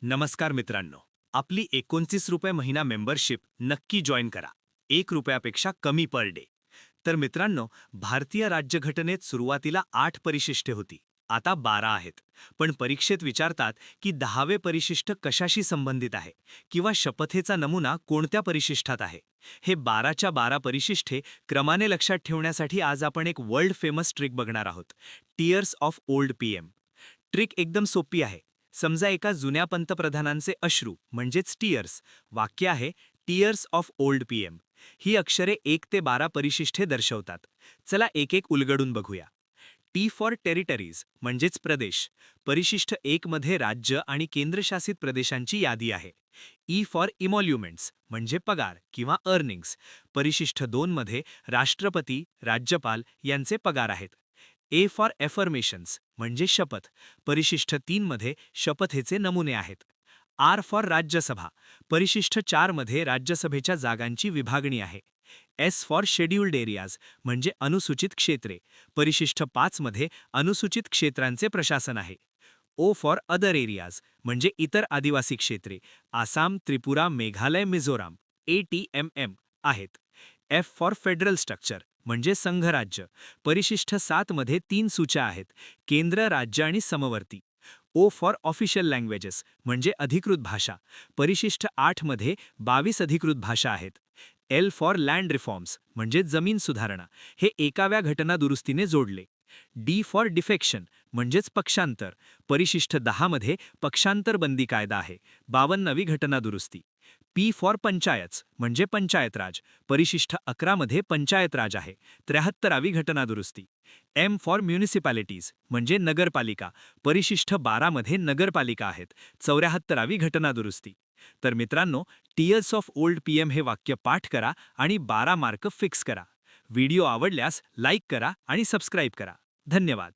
नमस्कार मित्रांनो. आपली 29 रुपये महिना मेंबरशिप नक्की जॉईन करा. 1 रुपयापेक्षा कमी पर डे. तर मित्रांनो, भारतीय राज्यघटनेत सुरुवातीला 8 परिशिष्टे होती. आता 12 आहेत. पण परीक्षेत विचारतात की 10वे परिशिष्ट कशाशी संबंधित आहे किंवा शपथेचा नमुना कोणत्या परिशिष्टात आहे. हे 12च्या 12 परिशिष्टे क्रमाने लक्षात ठेवण्यासाठी आज आपण एक वर्ल्ड फेमस ट्रिक बघणार आहोत. Tears of old PM. Trick एकदम सोपी आहे. समजा एका जुन्या पंतप्रधानांचे अश्रू म्हणजेच टीयर्स. वाक्य आहे टीयर्स ऑफ ओल्ड पीएम. ही अक्षरे 1 ते 12 परिशिष्टे दर्शवतात. चला एक एक उलगडून बघूया. टी फॉर टेरिटरीज म्हणजेच प्रदेश. परिशिष्ट 1 मध्ये राज्य आणि केंद्रशासित प्रदेशांची यादी आहे. ई फॉर इमॉल्युमेंट्स म्हणजे पगार किंवा अर्निंग्स. परिशिष्ट 2 मध्ये राष्ट्रपती, राज्यपाल यांचे पगार आहेत. ए फॉर एफर्मेशन्स म्हणजे शपथ. परिशिष्ट 3 मध्ये शपथेचे नमुने आहेत. R for Rajya Sabha. परिशिष्ट 4 मध्ये राज्यसभेच्या जागांची विभागणी आहे. एस फॉर शेड्युल्ड एरियाज म्हणजे अनुसूचित क्षेत्रे. परिशिष्ट 5 मध्ये अनुसूचित क्षेत्रांचे प्रशासन आहे. ओ फॉर अदर एरियाज म्हणजे इतर आदिवासी क्षेत्रे. आसाम, त्रिपुरा, मेघालय, मिझोराम ATMM आहेत. एफ फॉर फेडरल स्ट्रक्चर म्हणजे संघराज्य. परिशिष्ट 7 मध्ये 3 सूच्या आहेत: केंद्र, राज्य आणि समवर्ती. ओ फॉर ऑफिशियल लँग्वेजेस म्हणजे अधिकृत भाषा. परिशिष्ट 8 मध्ये 22 अधिकृत भाषा आहेत. एल फॉर लँड रिफॉर्म्स म्हणजे जमीन सुधारणा. हे 1व्या घटना दुरुस्तीने जोडले. डी फॉर डिफेक्शन म्हणजेच पक्षांतर. परिशिष्ट 10 मध्ये पक्षांतर बंदी कायदा आहे. 52वी घटना दुरुस्ती. पी फॉर पंचायत म्हणजे पंचायत राज. परिशिष्ट 11 मध्ये पंचायत राज आहे. 73वी घटना दुरुस्ती. एम फॉर म्युनिसिपॅलिटीज म्हणजे नगरपालिका. परिशिष्ट 12 मध्ये नगरपालिका आहेत. 74वी घटना दुरुस्ती. तर मित्रांनो, टीयर्स ऑफ ओल्ड पीएम हे वाक्य पाठ करा आणि 12 मार्क फिक्स करा. व्हिडिओ आवडल्यास लाईक करा आणि सबस्क्राईब करा. धन्यवाद.